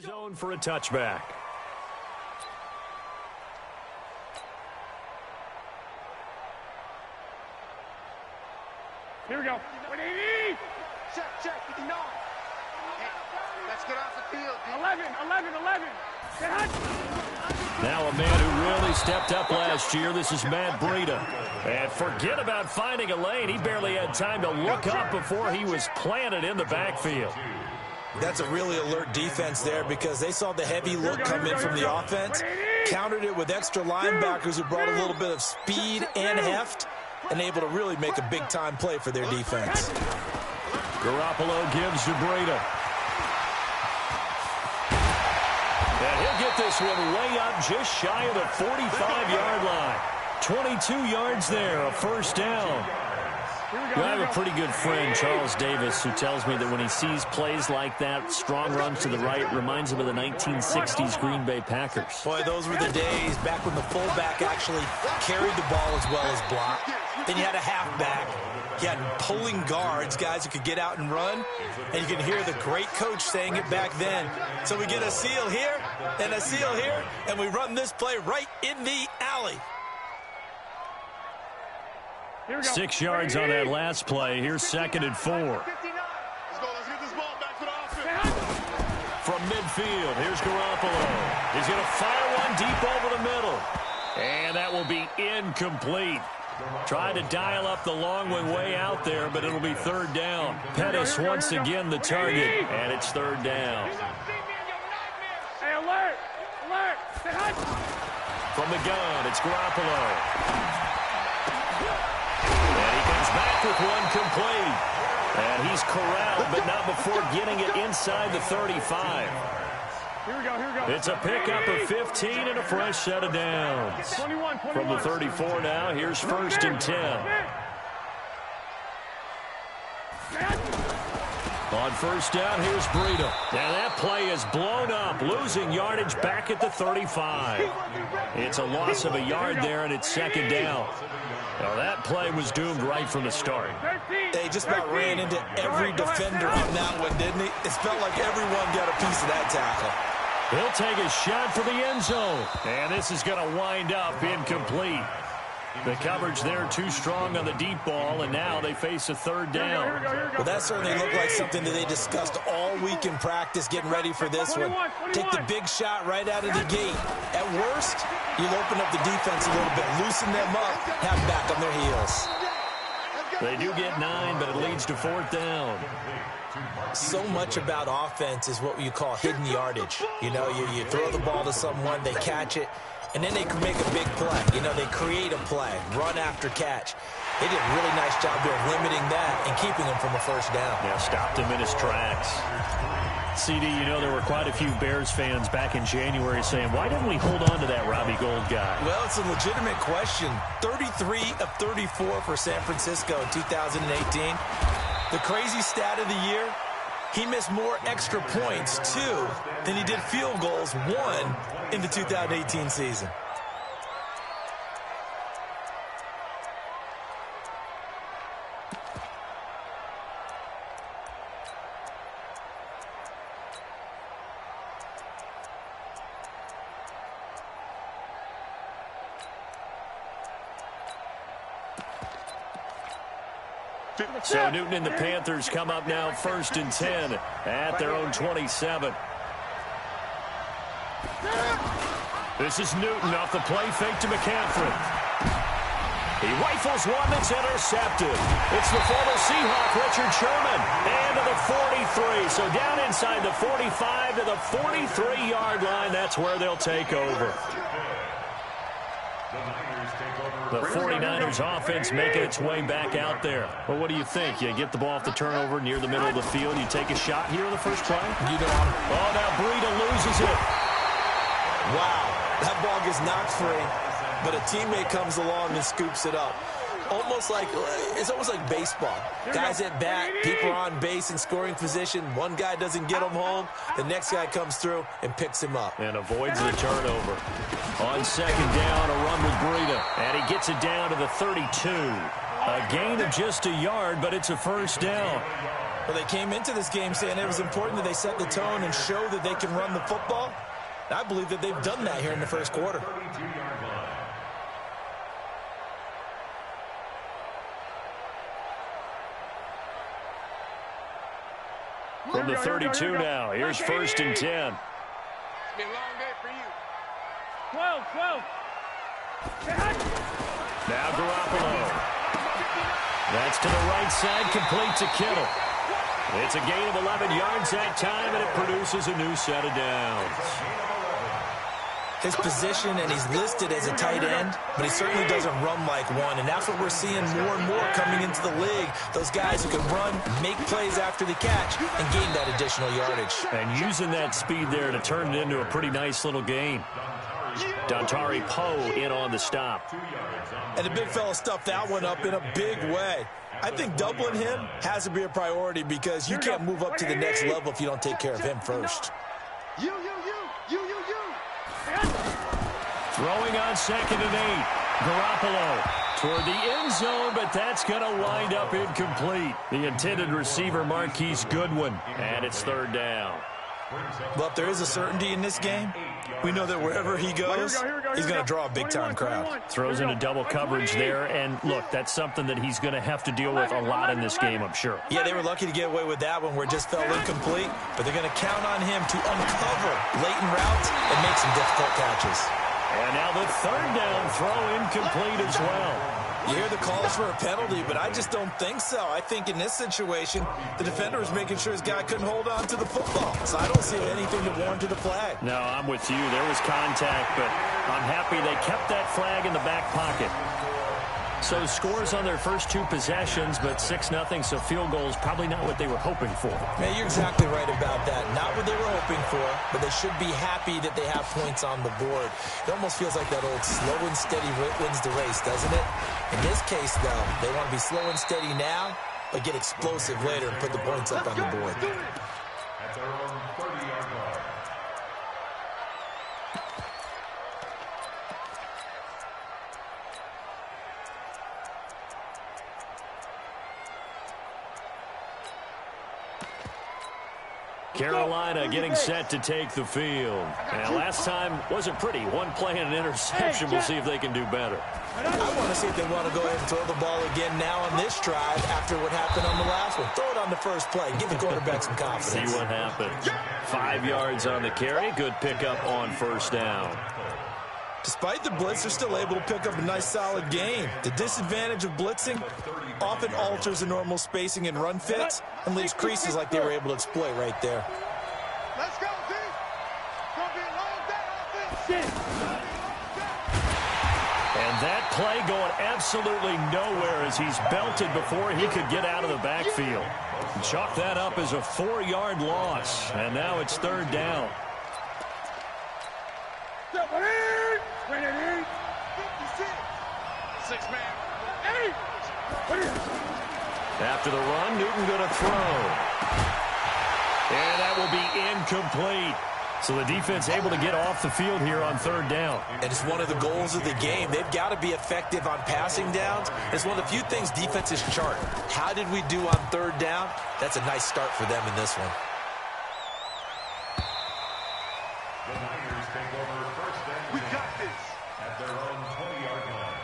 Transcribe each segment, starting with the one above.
Zone for a touchback. Here we go. 180. Check, 59. Let's get off the field. 11. Get hot. Now a man who really stepped up last year. This is Matt Breida. And forget about finding a lane. He barely had time to look up before he was planted in the backfield. That's a really alert defense there because they saw the heavy look come in from the offense, countered it with extra linebackers who brought a little bit of speed and heft, and able to really make a big-time play for their defense. Garoppolo gives to Breida. And he'll get this one way up just shy of the 45-yard line. 22 yards there, a first down. I have a pretty good friend, Charles Davis, who tells me that when he sees plays like that, strong runs to the right, reminds him of the 1960s Green Bay Packers. Boy, those were the days back when the fullback actually carried the ball as well as blocked. Then you had a halfback. You had pulling guards, guys who could get out and run. And you can hear the great coach saying it back then. So we get a seal here and a seal here, and we run this play right in the alley. 6 yards on that last play. Here's 2nd and 4. Let's get this ball back to the offense. From midfield, here's Garoppolo. He's going to fire one deep over the middle. And that will be incomplete. Tried to dial up the long one way out there, but it'll be 3rd down. Pettis once again the target, and it's 3rd down. Hey, alert. From the gun, it's Garoppolo. Back with one complete. And he's corralled, but not before getting it inside the 35. Here we go. It's a pickup of 15 and a fresh set of downs. 21. From the 34 now, here's 1st and 10. On 1st down, here's Breida. Now that play is blown up, losing yardage back at the 35. It's a loss of a yard there, and it's 2nd down. Now that play was doomed right from the start. They just about ran into every defender on that one, didn't he? It felt like everyone got a piece of that tackle. He'll take a shot for the end zone. And this is going to wind up incomplete. The coverage there too strong on the deep ball, and now they face a 3rd down. Well, that certainly looked like something that they discussed all week in practice, getting ready for this one. Take the big shot right out of the gate. At worst, you'll open up the defense a little bit, loosen them up, have them back on their heels. They do get 9, but it leads to 4th down. So much about offense is what you call hidden yardage. You know, you throw the ball to someone, they catch it, and then they can make a big play. You know, they create a play, run after catch. They did a really nice job there of limiting that and keeping him from a 1st down. Yeah, stopped him in his tracks. CD, you know, there were quite a few Bears fans back in January saying, why didn't we hold on to that Robbie Gould guy? Well, it's a legitimate question. 33 of 34 for San Francisco in 2018. The crazy stat of the year, he missed more extra points, 2, than he did field goals, 1, in the 2018 season. So Newton and the Panthers come up now 1st and 10 at their own 27. This is Newton off the play fake to McCaffrey. He rifles one that's intercepted. It's the former Seahawk, Richard Sherman, and to the 43. So down inside the 45 to the 43-yard line. That's where they'll take over. The 49ers offense making its way back out there. Well, what do you think? You get the ball off the turnover near the middle of the field. You take a shot here on the first play? You know. Oh, now Breida loses it. Wow. That ball gets knocked free, but a teammate comes along and scoops it up. It's almost like baseball. Guys at bat, people are on base in scoring position. One guy doesn't get him home. The next guy comes through and picks him up. And avoids the turnover. On 2nd down, a run with Breida. And he gets it down to the 32. A gain of just a yard, but it's a 1st down. Well, they came into this game saying it was important that they set the tone and show that they can run the football. I believe that they've done that here in the first quarter. From the 32 now, here's 1st and 10. It's been a long day for you. 12. Now Garoppolo. That's to the right side, complete to Kittle. It's a gain of 11 yards that time, and it produces a new set of downs. His position, and he's listed as a tight end, but he certainly doesn't run like one, and that's what we're seeing more and more coming into the league. Those guys who can run, make plays after the catch, and gain that additional yardage. And using that speed there to turn it into a pretty nice little game. Dontari Poe in on the stop. And the big fella stuffed that one up in a big way. I think doubling him has to be a priority because you can't move up to the next level if you don't take care of him first. You. Throwing on 2nd and 8. Garoppolo toward the end zone, but that's going to wind up incomplete. The intended receiver, Marquise Goodwin, and it's 3rd down. Well, if there is a certainty in this game, we know that wherever he goes, he's going to draw a big-time crowd. Throws into double coverage there, and look, that's something that he's going to have to deal with a lot in this game, I'm sure. Yeah, they were lucky to get away with that one where it just fell incomplete, but they're going to count on him to uncover blatant routes and make some difficult catches. And now the 3rd down throw incomplete as well. You hear the calls for a penalty, but I just don't think so. I think in this situation, the defender was making sure his guy couldn't hold on to the football. So I don't see anything to warrant to the flag. No, I'm with you. There was contact, but I'm happy they kept that flag in the back pocket. So scores on their first 2 possessions, but 6-0, so field goal is probably not what they were hoping for. Man, you're exactly right about that. Not what they were hoping for, but they should be happy that they have points on the board. It almost feels like that old slow and steady wins the race, doesn't it? In this case, though, they want to be slow and steady now, but get explosive later and put the points up on the board. At their own 30-yard line. Carolina getting set to take the field. And last time wasn't pretty. One play and an interception. We'll see if they can do better. I want to see if they want to go ahead and throw the ball again now on this drive after what happened on the last one. Throw it on the first play. Give the quarterback some confidence. See what happens. 5 yards on the carry. Good pickup on 1st down. Despite the blitz, they're still able to pick up a nice, solid gain. The disadvantage of blitzing often alters the normal spacing and run fits and leaves creases like they were able to exploit right there. Let's go, team. It's going to be a long day offense. And that play going absolutely nowhere as he's belted before he could get out of the backfield. Chalk that up as a 4-yard loss. And now it's 3rd down. After the run, Newton going to throw. And that will be incomplete. So the defense able to get off the field here on 3rd down. And it's one of the goals of the game. They've got to be effective on passing downs. It's one of the few things defenses chart. How did we do on 3rd down? That's a nice start for them in this one. The Niners take over 1st and 10. We got this. At their own 20-yard line.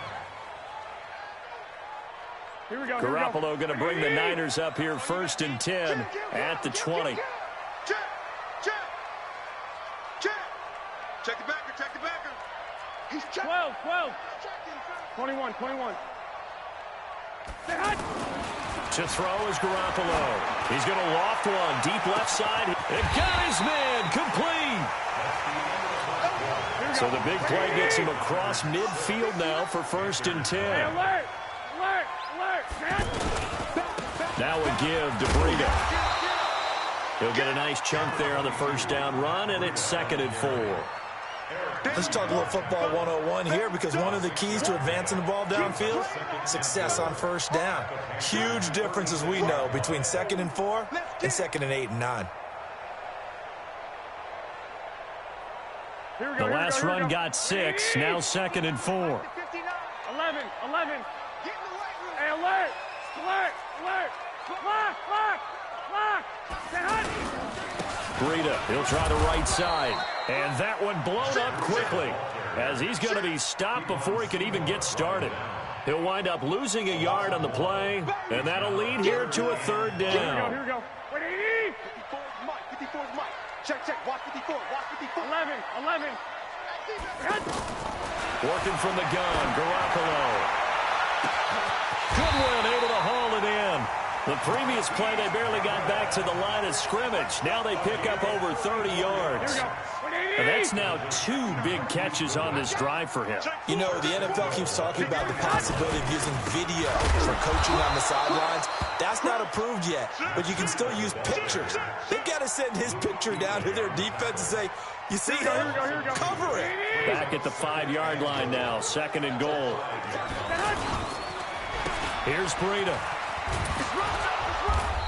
Here we go. Garoppolo going to bring the Niners up here 1st and 10 at the 20. Check the backer. He's checking. 12. 21. To throw is Garoppolo. He's going to loft one. Deep left side. It got his man. Complete. So the big play gets him across midfield now for 1st and 10. Alert. Now a give to Breida. He'll get a nice chunk there on the 1st down run, and it's 2nd and 4. Let's talk a little football 101 here because one of the keys to advancing the ball downfield, success on 1st down. Huge difference, as we know, between 2nd and 4 and 2nd and 8 and 9. The last run got 6, now 2nd and 4. 11. Hey, alert. Lock. Breida, he'll try the right side. And that one blown up quickly, as he's going to be stopped before he can even get started. He'll wind up losing a yard on the play, and that'll lead here to a third down. Here we go. 54 is Mike. 54 is Mike. Check. Watch 54. Watch 54. 11. Working from the gun, Garoppolo. Goodwin able to haul it in. The previous play, they barely got back to the line of scrimmage. Now they pick up over 30 yards. And that's now 2 big catches on this drive for him. You know, the NFL keeps talking about the possibility of using video for coaching on the sidelines. That's not approved yet, but you can still use pictures. They've got to send his picture down to their defense and say, you see him? Cover it. Back at the 5-yard line now, 2nd and goal. Here's Breida.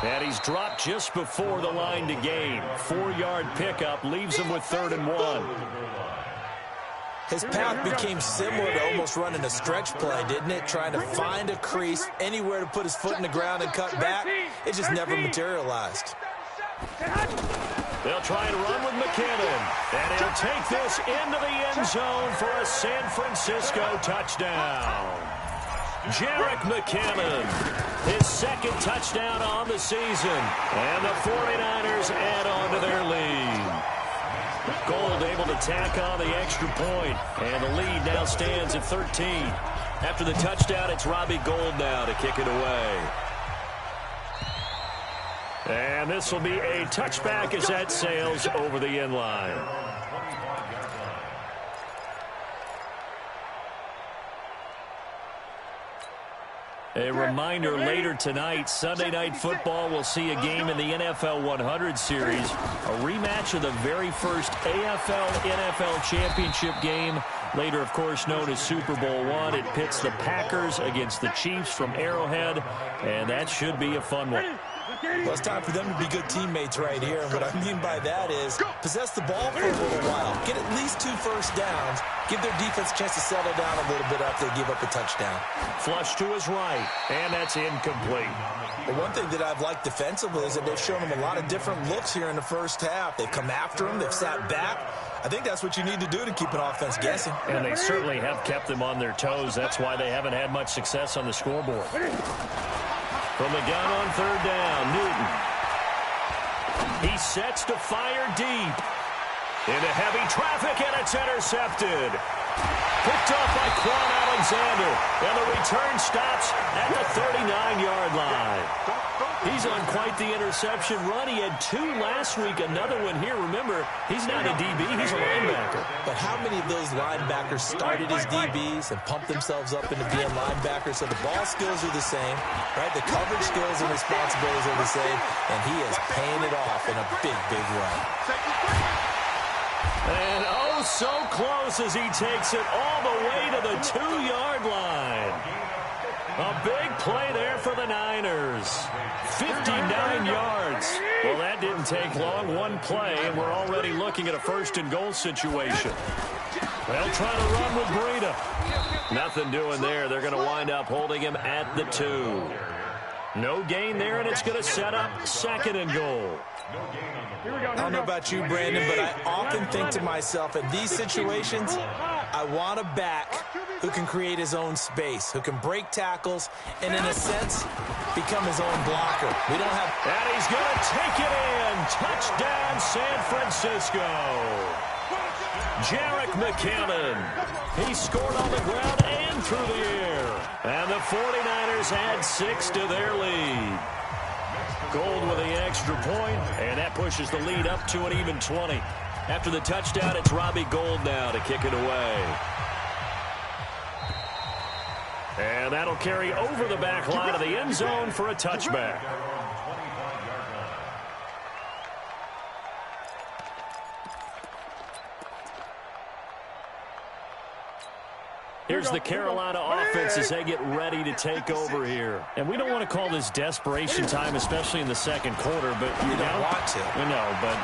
And he's dropped just before the line to gain. 4-yard pickup leaves him with 3rd and 1. His path became similar to almost running a stretch play, didn't it? Trying to find a crease, anywhere to put his foot in the ground and cut back. It just never materialized. They'll try and run with McKinnon. And he'll take this into the end zone for a San Francisco touchdown. Jerick McKinnon, his 2nd touchdown on the season. And the 49ers add on to their lead. Gold able to tack on the extra point, and the lead now stands at 13. After the touchdown, it's Robbie Gould now to kick it away. And this will be a touchback as that sails over the end line. A reminder, later tonight, Sunday Night Football will see a game in the NFL 100 series, a rematch of the very first AFL-NFL championship game, later, of course, known as Super Bowl I. It pits the Packers against the Chiefs from Arrowhead, and that should be a fun one. Well, it's time for them to be good teammates right here. And what I mean by that is possess the ball for a little while. Get at least 2 first downs. Give their defense a chance to settle down a little bit after they give up a touchdown. Flush to his right, and that's incomplete. But one thing that I've liked defensively is that they've shown him a lot of different looks here in the first half. They've come after him. They've sat back. I think that's what you need to do to keep an offense guessing. And they certainly have kept them on their toes. That's why they haven't had much success on the scoreboard. From the gun on 3rd down, Newton. He sets to fire deep. Into heavy traffic, and it's intercepted. Picked off by Quan Alexander. And the return stops at the 39-yard line. He's on quite the interception run. He had 2 last week, another one here. Remember, he's not a DB, he's a linebacker. But how many of those linebackers started as DBs and pumped themselves up into being linebackers? So the ball skills are the same, right? The coverage skills and responsibilities are the same, and he is paying it off in a big, big run. And oh, so close as he takes it all the way to the 2-yard line. A big play there for the Niners. 59 yards. Well, that didn't take long. 1 play, and we're already looking at a 1st and goal situation. They'll try to run with Breida. Nothing doing there. They're going to wind up holding him at the 2. No gain there, and it's going to set up 2nd and goal. I don't know about you, Brandon, but I often think to myself, in these situations, I want a back who can create his own space, who can break tackles, and in a sense, become his own blocker. We don't have... And he's going to take it in. Touchdown, San Francisco. Jerick McKinnon. He scored on the ground and through the air. And the 49ers add 6 to their lead. Gold with the extra point, and that pushes the lead up to an even 20. After the touchdown, it's Robbie Gould now to kick it away. And that'll carry over the back line of the end zone for a touchback. Here's the Carolina offense as they get ready to take over here. And we don't want to call this desperation time, especially in the second quarter, but You don't want to. No, but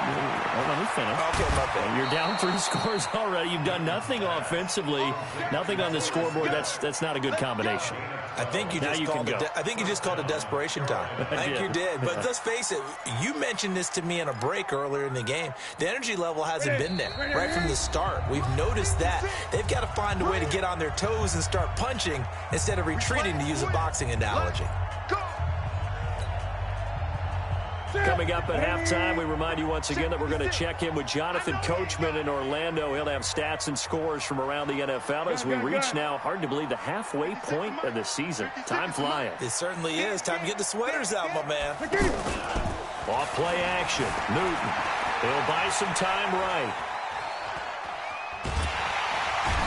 let me finish. Okay, my bad. You're down 3 scores already. You've done nothing offensively, nothing on the scoreboard. That's not a good combination. I think you just called it desperation time. I think you did. But let's face it, you mentioned this to me in a break earlier in the game. The energy level hasn't been there right from the start. We've noticed that. They've got to find a way to get on their toes and start punching instead of retreating, to use a boxing analogy. Coming up at halftime, we remind you once again that we're going to check in with Jonathan Coachman in Orlando. He'll have stats and scores from around the NFL as we reach now, hard to believe, the halfway point of the season. Time flying. It certainly is. Time to get the sweaters out, my man. Off play action. Newton. He'll buy some time right.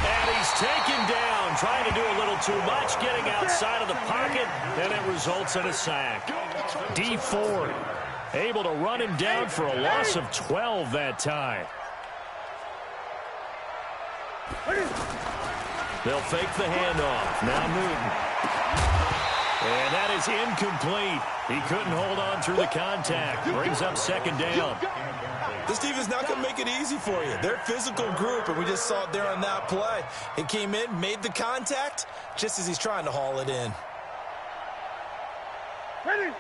And he's taken down, trying to do a little too much, getting outside of the pocket, and it results in a sack. D. Ford able to run him down for a loss of 12 that time. They'll fake the handoff. Now Newton. And that is incomplete. He couldn't hold on through the contact. Brings up second down. This defense not going to make it easy for you. They're a physical group, and we just saw it there on that play. He came in, made the contact, just as he's trying to haul it in.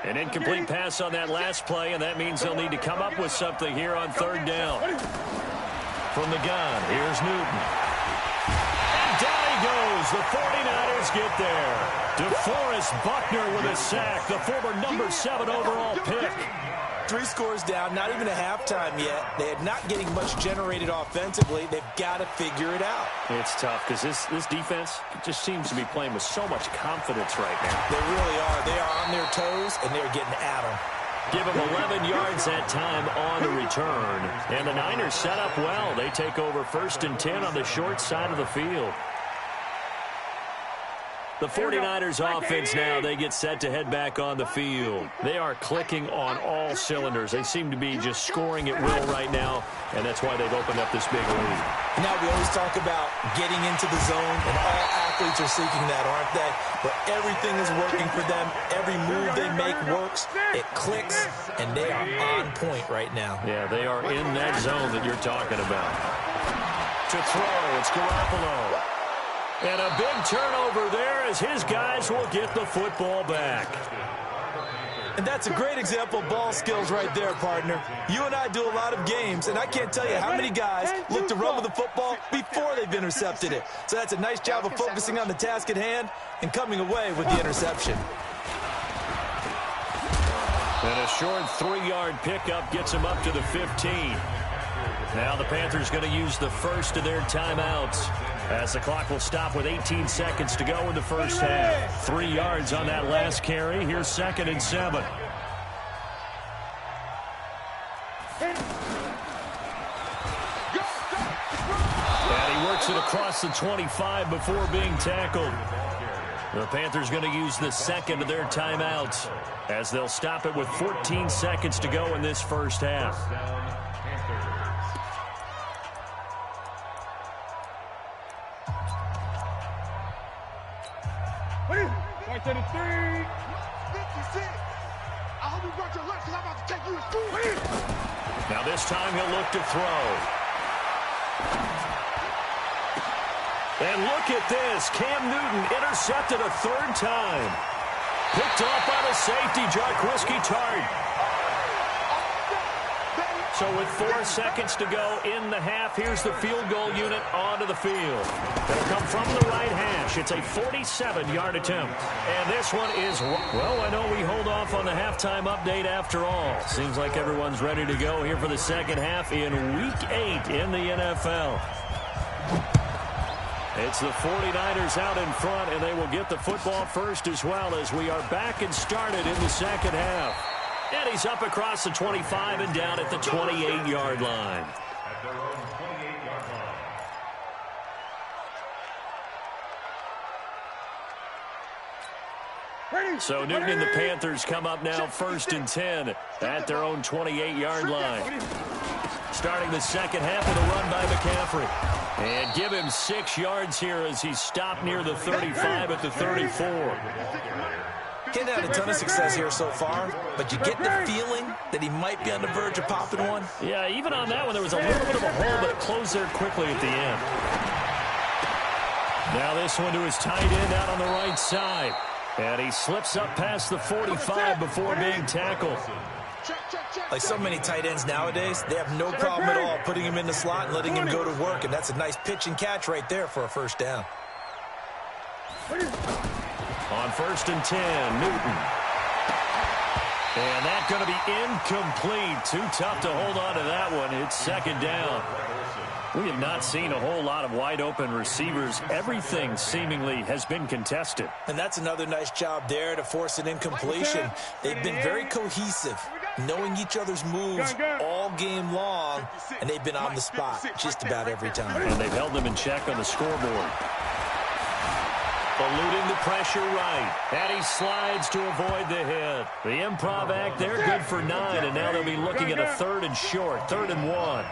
An incomplete pass on that last play, and that means they'll need to come up with something here on third down. From the gun, here's Newton. And down he goes. The 49ers get there. DeForest Buckner with a sack, the former number 7 overall pick. 3 scores down, not even a halftime yet. They are not getting much generated offensively. They've got to figure it out. It's tough because this defense just seems to be playing with so much confidence right now. They really are. They are on their toes, and they're getting at them. Give them 11 yards that time on the return. And the Niners set up well. They take over 1st and 10 on the short side of the field. The 49ers offense now, they get set to head back on the field. They are clicking on all cylinders. They seem to be just scoring at will right now, and that's why they've opened up this big lead. Now, we always talk about getting into the zone, and all athletes are seeking that, aren't they? But everything is working for them. Every move they make works. It clicks, and they are on point right now. Yeah, they are in that zone that you're talking about. To throw, it's Garoppolo. And a big turnover there as his guys will get the football back. And that's a great example of ball skills right there, partner. You and I do a lot of games, and I can't tell you how many guys look to run with the football before they've intercepted it. So that's a nice job of focusing on the task at hand and coming away with the interception. And a short 3-yard pickup gets him up to the 15. Now the Panthers going to use the first of their timeouts, as the clock will stop with 18 seconds to go in the first half. 3 yards on that last carry. Here's 2nd and 7. And he works it across the 25 before being tackled. The Panthers going to use the second of their timeouts, as they'll stop it with 14 seconds to go in this first half. Right to the 3. 56. I hope you brought your lunch because I'm about to take you to school. Now this time he'll look to throw. And look at this. Cam Newton intercepted a 3rd time. Picked off by the safety, Jarquiski Tart. So with 4 seconds to go in the half, here's the field goal unit onto the field. It'll come from the right hash. It's a 47-yard attempt. And this one is, well, I know we hold off on the halftime update after all. Seems like everyone's ready to go here for the second half in Week 8 in the NFL. It's the 49ers out in front, and they will get the football first as well, as we are back and started in the second half. And he's up across the 25 and down at the 28-yard line. At their own 28-yard line. So Newton and the Panthers come up now 1st and 10 at their own 28-yard line. Starting the second half with a run by McCaffrey. And give him 6 yards here as he stopped near the 35 at the 34. He's had a ton of success here so far, but you get the feeling that he might be on the verge of popping one. Yeah, even on that one, there was a little bit of a hole, but it closed there quickly at the end. Now this one to his tight end out on the right side. And he slips up past the 45 before being tackled. Like so many tight ends nowadays, they have no problem at all putting him in the slot and letting him go to work, and that's a nice pitch and catch right there for a first down. On 1st and 10, Newton. And that's going to be incomplete. Too tough to hold on to that one. It's 2nd down. We have not seen a whole lot of wide-open receivers. Everything seemingly has been contested. And that's another nice job there to force an incompletion. They've been very cohesive, knowing each other's moves all game long, and they've been on the spot just about every time. And they've held them in check on the scoreboard. Eluding the pressure right. And he slides to avoid the hit. The improv act there, good for 9, and now they'll be looking at a 3rd and short, 3rd and 1.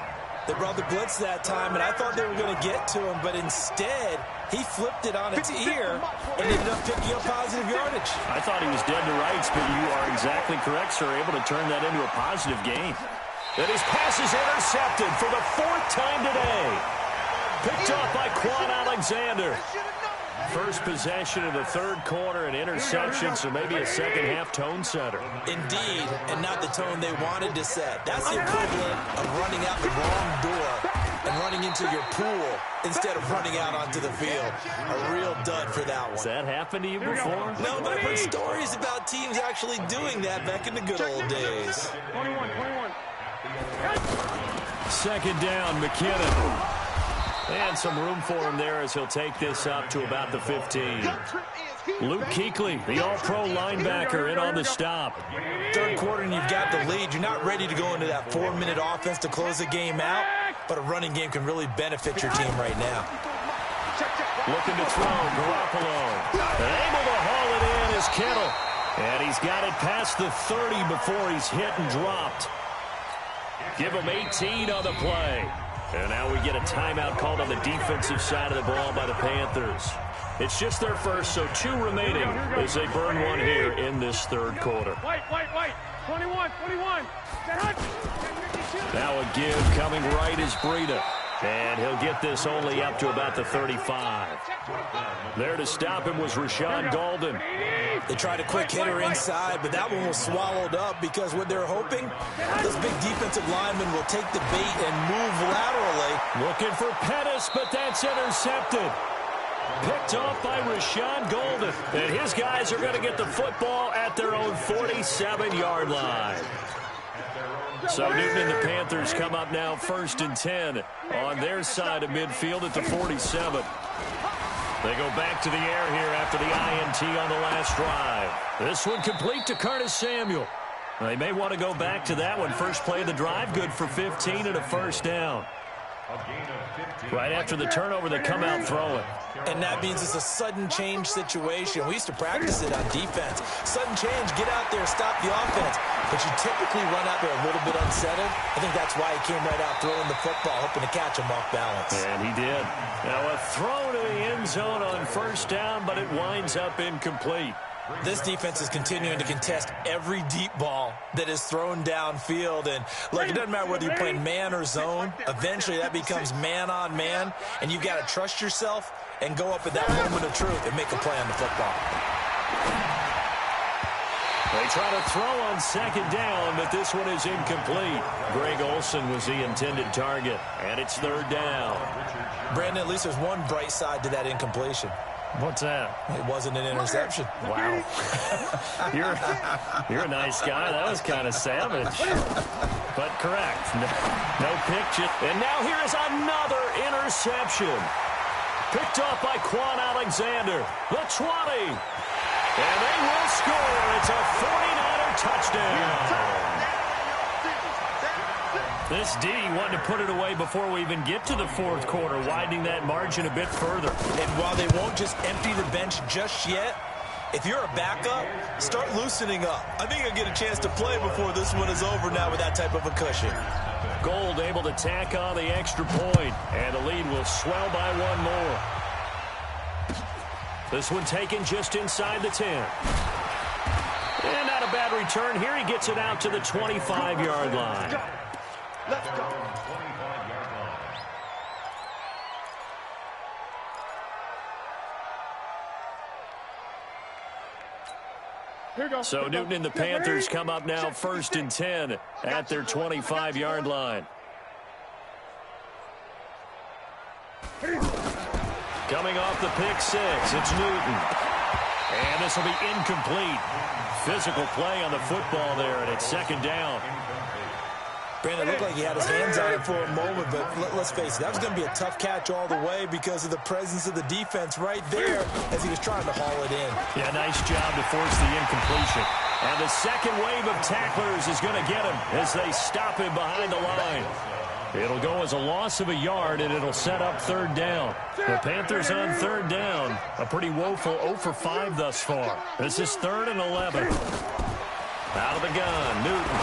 They brought the blitz that time, and I thought they were going to get to him, but instead, he flipped it on its ear and ended up picking up positive yardage. I thought he was dead to rights, but you are exactly correct, sir, able to turn that into a positive gain. And his pass is intercepted for the 4th time today. Picked off by Quan Alexander. First possession of the 3rd quarter, an interception, so maybe a second-half tone setter. Indeed, and not the tone they wanted to set. That's the equivalent of running out the wrong door and running into your pool instead of running out onto the field. A real dud for that one. Has that happened to you before? No, but I've heard stories about teams actually doing that back in the good old days. 21. 2nd down, McKinnon. And some room for him there as he'll take this up to about the 15. Luke Kuechly, the all-pro linebacker, in on the stop. 3rd quarter and you've got the lead. You're not ready to go into that 4-minute offense to close the game out, but a running game can really benefit your team right now. Looking to throw, Garoppolo. And able to haul it in is Kittle. And he's got it past the 30 before he's hit and dropped. Give him 18 on the play. And now we get a timeout called on the defensive side of the ball by the Panthers. It's just their first, so 2 remaining as they burn one here in this 3rd quarter. White. 21. Now a give coming right is Breida. And he'll get this only up to about the 35. There to stop him was Rashawn Golden. They tried a quick hitter inside, but that one was swallowed up because what they're hoping, this big defensive lineman will take the bait and move laterally. Looking for Pettis, but that's intercepted. Picked off by Rashawn Golden. And his guys are going to get the football at their own 47-yard line. So Newton and the Panthers come up now 1st and 10 on their side of midfield at the 47. They go back to the air here after the INT on the last drive. This one complete to Curtis Samuel. They may want to go back to that one. First play of the drive, good for 15 and a 1st down. Right after the turnover, they come out throwing. And that means it's a sudden change situation. We used to practice it on defense. Sudden change, get out there, stop the offense. But you typically run out there a little bit unsettled. I think that's why he came right out throwing the football, hoping to catch him off balance. And he did. Now a throw to the end zone on 1st down, but it winds up incomplete. This defense is continuing to contest every deep ball that is thrown downfield. And look, it doesn't matter whether you're playing man or zone. Eventually that becomes man on man, and you've got to trust yourself and go up at that moment of truth and make a play on the football. They try to throw on 2nd down, but this one is incomplete. Greg Olsen was the intended target, and it's 3rd down. Brandon, at least there's one bright side to that incompletion. What's that? It wasn't an interception. Wow. You're a nice guy. That was kind of savage. But correct. No pitch. And now here is another interception. Picked off by Quan Alexander. The 20. And they will score. It's a 49er touchdown. This D wanted to put it away before we even get to the 4th quarter, widening that margin a bit further. And while they won't just empty the bench just yet, if you're a backup, start loosening up. I think you'll get a chance to play before this one is over now with that type of a cushion. Gold able to tack on the extra point, and the lead will swell by one more. This one taken just inside the 10. And not a bad return here. He gets it out to the 25-yard line. Let's go. So Newton and the Panthers come up now 1st and 10 at their 25-yard line. Coming off the pick six, it's Newton. And this will be incomplete. Physical play on the football there, and it's 2nd down. Brandon, it looked like he had his hands on it for a moment, but let's face it, that was going to be a tough catch all the way because of the presence of the defense right there as he was trying to haul it in. Yeah, nice job to force the incompletion. And the second wave of tacklers is going to get him as they stop him behind the line. It'll go as a loss of a yard, and it'll set up 3rd down. The Panthers on 3rd down. A pretty woeful 0 for 5 thus far. This is 3rd and 11. Out of the gun, Newton.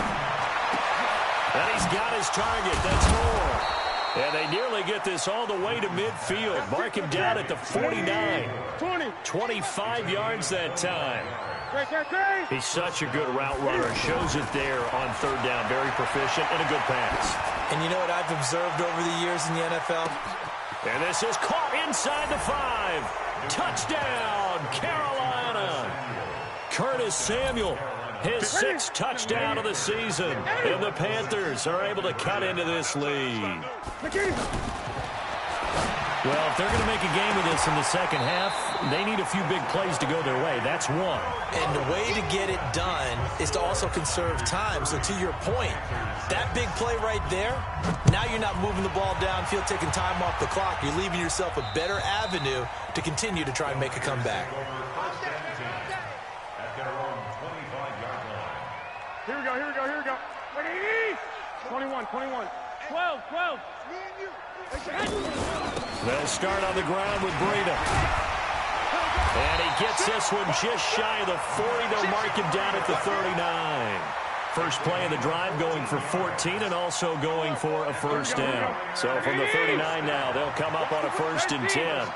And he's got his target. That's more. And they nearly get this all the way to midfield. Mark him down at the 49. 25 yards that time. He's such a good route runner. Shows it there on 3rd down. Very proficient and a good pass. And you know what I've observed over the years in the NFL? And this is caught inside the 5. Touchdown, Carolina. Curtis Samuel. His 6th touchdown of the season. And the Panthers are able to cut into this lead. Well, if they're going to make a game of this in the second half, they need a few big plays to go their way. That's one. And the way to get it done is to also conserve time. So to your point, that big play right there, now you're not moving the ball downfield, taking time off the clock. You're leaving yourself a better avenue to continue to try and make a comeback. Here we go. 21. 12. They'll start on the ground with Breida. And he gets this one just shy of the 40. They'll mark him down at the 39. First play of the drive going for 14 and also going for a 1st down. So from the 39 now, they'll come up on a 1st and 10.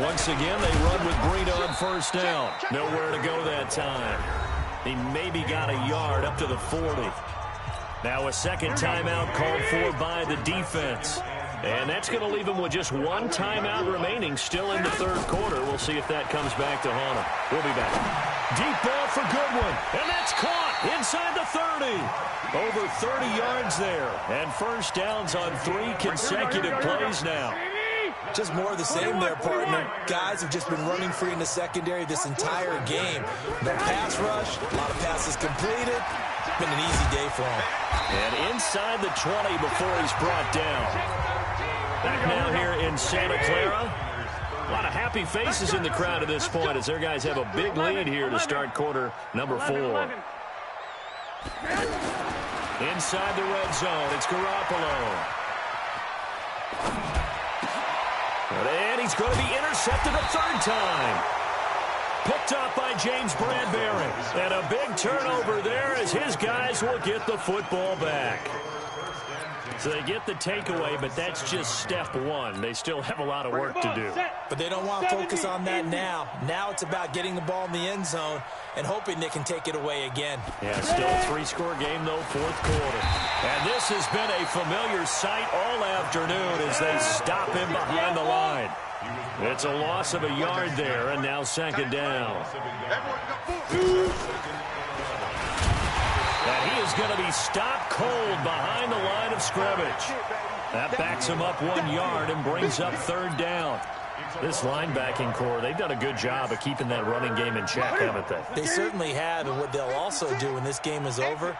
Once again, they run with Breida on 1st down. Nowhere to go that time. He maybe got a yard up to the 40. Now a 2nd timeout called for by the defense. And that's going to leave him with just one timeout remaining still in the 3rd quarter. We'll see if that comes back to haunt him. We'll be back. Deep ball for Goodwin. And that's caught inside the 30. Over 30 yards there. And 1st downs on 3 consecutive plays now. Just more of the same there, partner. Guys have just been running free in the secondary this entire game. No pass rush, a lot of passes completed. It's been an easy day for him. And inside the 20 before he's brought down. Back now here in Santa Clara. A lot of happy faces in the crowd at this point as their guys have a big lead here to start quarter number 4. Inside the red zone, it's Garoppolo. And he's going to be intercepted a 3rd time. Picked up by James Bradbury. And a big turnover there as his guys will get the football back. So they get the takeaway, but that's just step 1. They still have a lot of work to do. But they don't want to focus on that now. Now it's about getting the ball in the end zone and hoping they can take it away again. Yeah, still a 3-score game, though, 4th quarter. And this has been a familiar sight all afternoon as they stop him behind the line. It's a loss of a yard there, and now 2nd down. And he is going to be stopped cold behind the line of scrimmage. That backs him up 1 yard and brings up 3rd down. This linebacking core, they've done a good job of keeping that running game in check, haven't they? They certainly have, and what they'll also do when this game is over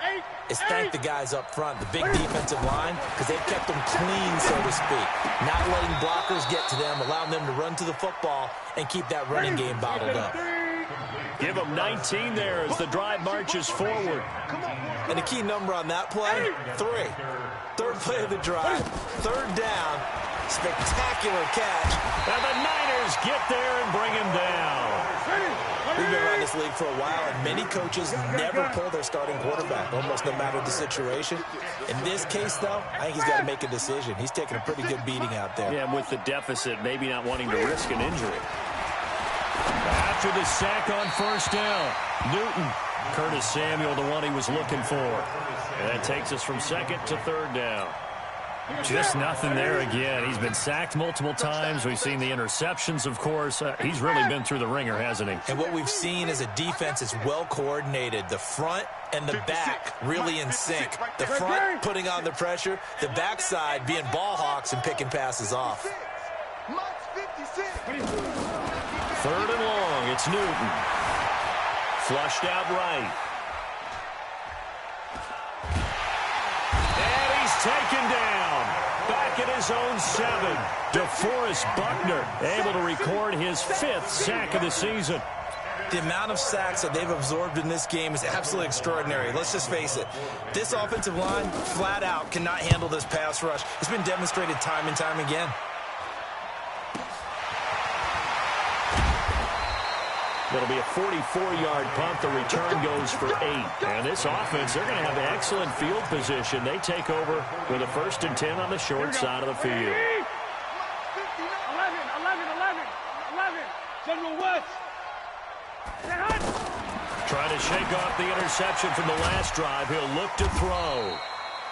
is thank the guys up front, the big defensive line, because they've kept them clean, so to speak. Not letting blockers get to them, allowing them to run to the football and keep that running game bottled up. Give them 19 there as the drive marches forward. And the key number on that play, 3. 3rd play of the drive, 3rd down. Spectacular catch. And the Niners get there and bring him down. We've been running this league for a while, and many coaches never pull their starting quarterback, almost no matter the situation. In this case, though, I think he's got to make a decision. He's taking a pretty good beating out there. Yeah, and with the deficit, maybe not wanting to risk an injury. After the sack on first down, Newton. Curtis Samuel, the one he was looking for. And that takes us from second to third down. Just nothing there again. He's been sacked multiple times. We've seen the interceptions, of course. He's really been through the ringer, hasn't he? And what we've seen is a defense that's well coordinated. The front and the back really in sync. The front putting on the pressure, the backside being ball hawks and picking passes off. Third and long, it's Newton. Flushed out right. And he's taken down. Back at his own 7. DeForest Buckner able to record his 5th sack of the season. The amount of sacks that they've absorbed in this game is absolutely extraordinary. Let's just face it. This offensive line, flat out, cannot handle this pass rush. It's been demonstrated time and time again. It'll be a 44-yard punt. The return goes for 8. And this offense, they're going to have excellent field position. They take over with a 1st and 10 on the short side of the field. 11. General West. Trying to shake off the interception from the last drive. He'll look to throw.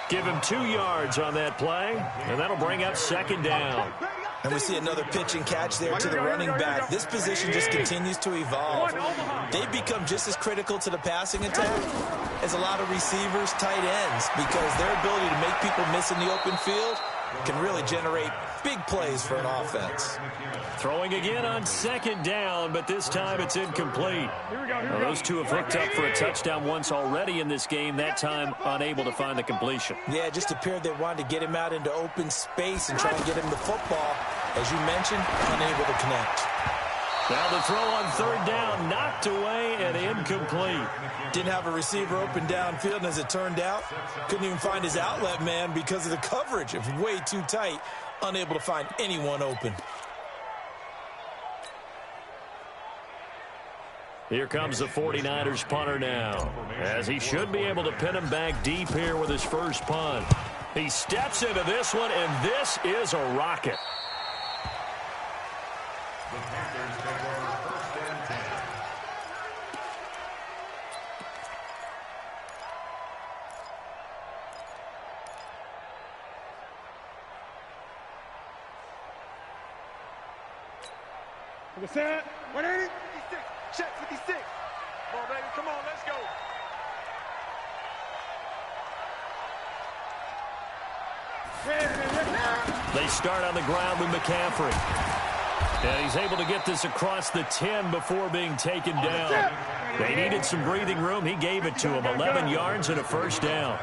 Give him 2 yards on that play, and that'll bring up 2nd down. And we see another pitch and catch there to the running back. This position just continues to evolve. They've become just as critical to the passing attack as a lot of receivers, tight ends, because their ability to make people miss in the open field can really generate big plays for an offense. Throwing again on 2nd down, but this time it's incomplete. Now, those two have hooked up for a touchdown once already in this game, that time unable to find the completion. Yeah, it just appeared they wanted to get him out into open space and try and get him the football. As you mentioned, unable to connect. Now the throw on 3rd down, knocked away and incomplete. Didn't have a receiver open downfield, and as it turned out, couldn't even find his outlet man because of the coverage. It was way too tight, unable to find anyone open. Here comes the 49ers punter now, as he should be able to pin him back deep here with his first punt. He steps into this one, and this is a rocket. The Panthers take over 1st and 10. The set. 180. 56. Check 56. Come on, baby. Come on, let's go. They start on the ground with McCaffrey. And he's able to get this across the 10 before being taken down. They needed some breathing room. He gave it to him. 11 yards and a 1st down.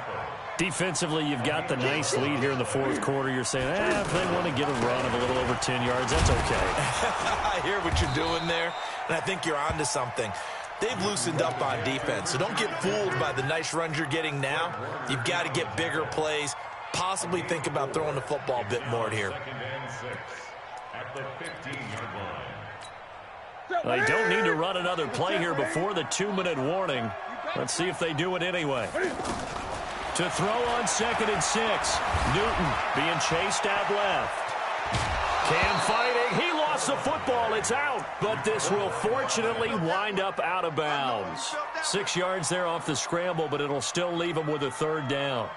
Defensively, you've got the nice lead here in the 4th quarter. You're saying, if they want to get a run of a little over 10 yards, that's okay. I hear what you're doing there, and I think you're onto something. They've loosened up on defense, so don't get fooled by the nice runs you're getting now. You've got to get bigger plays, possibly think about throwing the football a bit more here. 2nd and 6 at the 15-yard line. They don't need to run another play here before the 2-minute warning. Let's see if they do it anyway. To throw on 2nd and 6. Newton being chased out left. Cam fighting. He lost the football. It's out. But this will fortunately wind up out of bounds. 6 yards there off the scramble, but it'll still leave him with a 3rd down.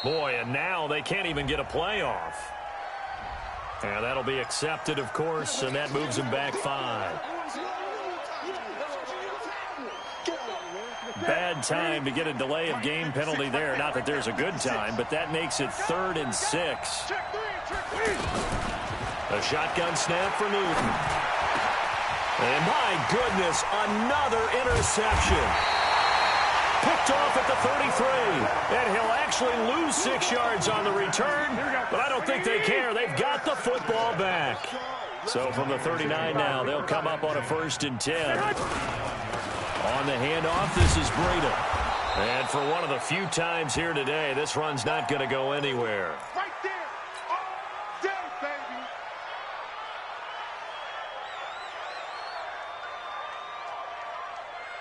Boy, and now they can't even get a playoff. And that'll be accepted, of course, and that moves them back 5. Bad time to get a delay of game penalty there. Not that there's a good time, but that makes it 3rd and 6. A shotgun snap for Newton. And my goodness, another interception. Picked off at the 33. And he'll actually lose 6 yards on the return, but I don't think they care. They've got the football back. So from the 39 now, they'll come up on a 1st and 10. On the handoff, this is Breida. And for one of the few times here today, this run's not going to go anywhere. Right there. All day, baby.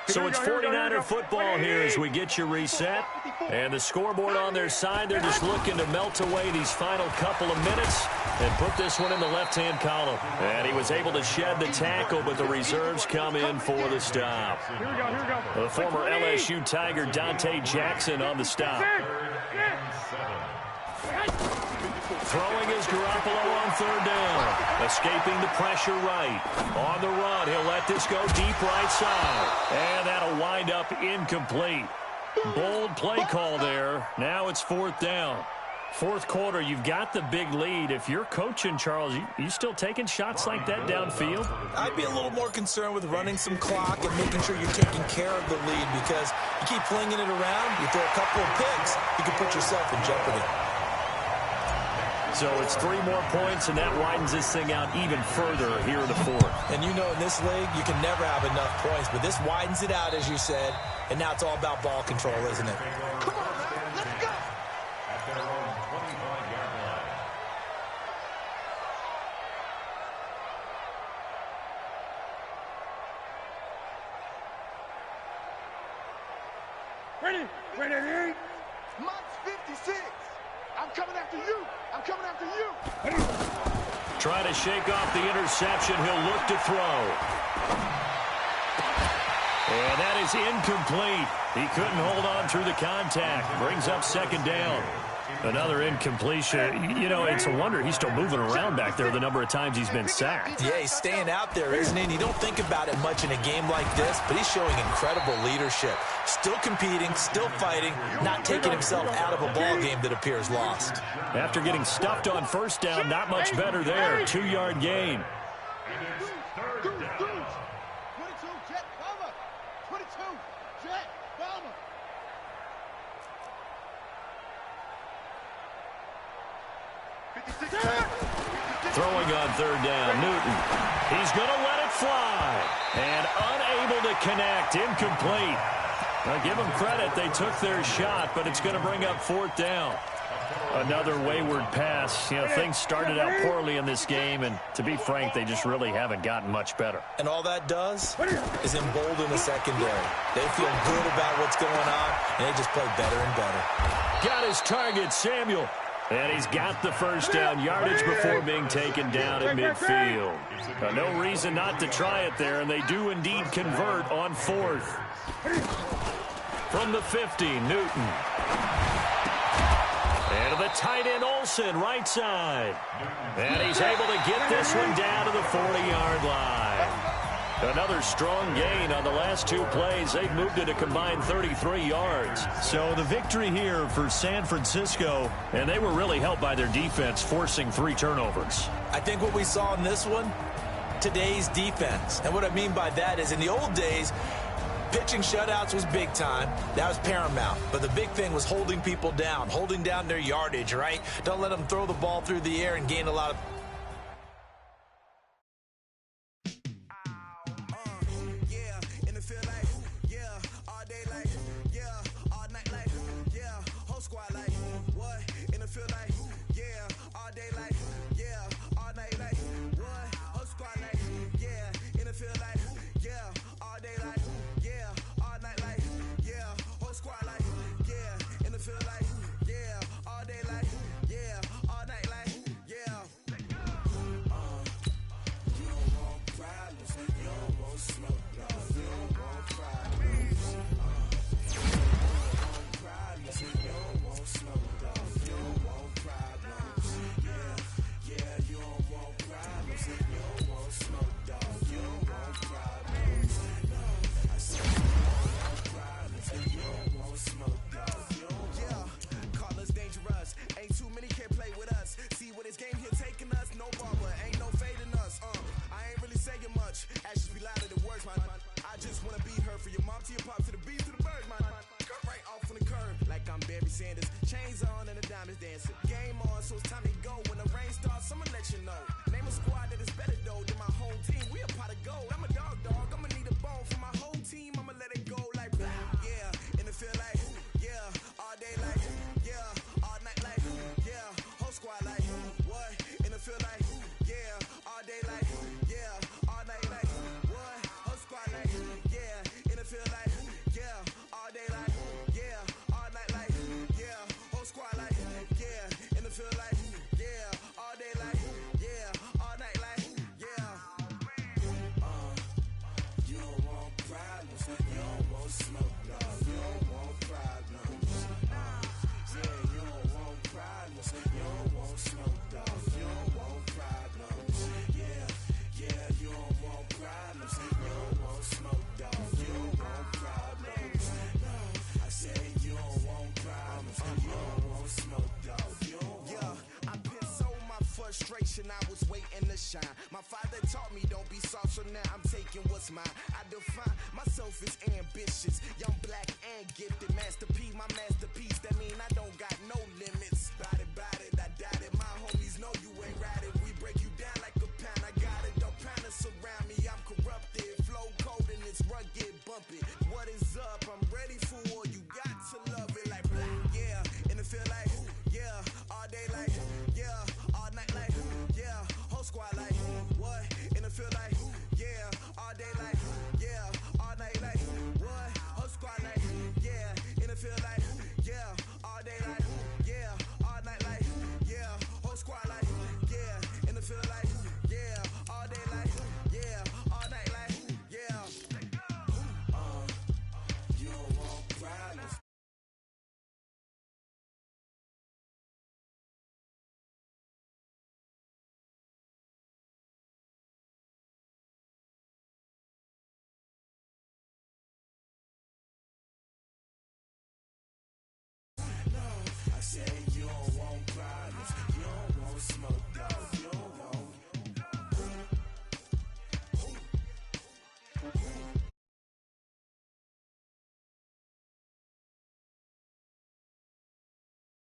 So it's 49er football here as we get you reset. And the scoreboard on their side, they're just looking to melt away these final couple of minutes and put this one in the left-hand column. And he was able to shed the tackle, but the reserves come in for the stop. The former LSU Tiger Dante Jackson on the stop. Throwing is Garoppolo on 3rd down. Escaping the pressure right. On the run, he'll let this go deep right side. And that'll wind up incomplete. Bold play call there. Now it's 4th down. 4th quarter, you've got the big lead. If you're coaching, Charles, you still taking shots like that downfield? I'd be a little more concerned with running some clock and making sure you're taking care of the lead, because you keep flinging it around, you throw a couple of picks, you can put yourself in jeopardy. So it's 3 more points, and that widens this thing out even further here in the 4th. And you know in this league, you can never have enough points, but this widens it out, as you said, and now it's all about ball control, isn't it? Come on, man. Let's go. At their own 25-yard line. Ready? Ready? Mike's 56. I'm coming after you. I'm coming after you. Try to shake off the interception. He'll look to throw. And that is incomplete. He couldn't hold on through the contact. Brings up 2nd down. Another incompletion. You know, it's a wonder he's still moving around back there the number of times he's been sacked. Yeah, he's staying out there, isn't he? And you don't think about it much in a game like this, but he's showing incredible leadership. Still competing, still fighting, not taking himself out of a ball game that appears lost. After getting stuffed on 1st down, not much better there. 2-yard gain. 22, jet cover. 22, jet cover. Throwing on 3rd down, Newton. He's going to let it fly. And unable to connect, incomplete. Now, give them credit, they took their shot, but it's going to bring up 4th down. Another wayward pass. You know, things started out poorly in this game, and to be frank, they just really haven't gotten much better. And all that does is embolden the secondary. They feel good about what's going on, and they just play better and better. Got his target, Samuel. And he's got the 1st down yardage before being taken down at midfield. No reason not to try it there, and they do indeed convert on 4th. From the 50, Newton. And to the tight end, Olsen, right side. And he's able to get this one down to the 40-yard line. Another strong gain on the last 2 plays. They've moved it a combined 33 yards. So the victory here for San Francisco, and they were really helped by their defense, forcing 3 turnovers. I think what we saw in this one, today's defense. And what I mean by that is in the old days, pitching shutouts was big time. That was paramount. But the big thing was holding people down, holding down their yardage, right? Don't let them throw the ball through the air and gain a lot of... dancing. Game on, so it's time to go. When the rain starts, I'ma let you know. Name a squad that is better though than my home team. We a pot of gold. I'm a dog. I'ma need a bone for my whole team. I'ma let it go like blah. Yeah, and it feel like yeah, all day like yeah, all night like yeah, whole squad like what? And it feel like yeah, all day like yeah, all night like what? Whole squad like yeah, and it feel like yeah, all day like yeah, all night like yeah, whole squad like yeah, and it feel like yeah, all day like yeah, all night like yeah. You don't want problems, you don't want smoke, dog. You don't want problems. Yeah, you don't want problems, you don't want smoke, dog. You don't want problems. Yeah, you don't want problems, you don't want smoke, dog. You don't want problems. No, I said you don't want problems, you don't want smoke, dog. You don't want. I pissed frustration, I was waiting to shine. My father taught me don't be soft, so now I'm taking what's mine. I define myself as ambitious, young, black, and gifted. Masterpiece, my masterpiece, that mean I don't got no limits. Bout it, I doubt it. My homies know you ain't ride it.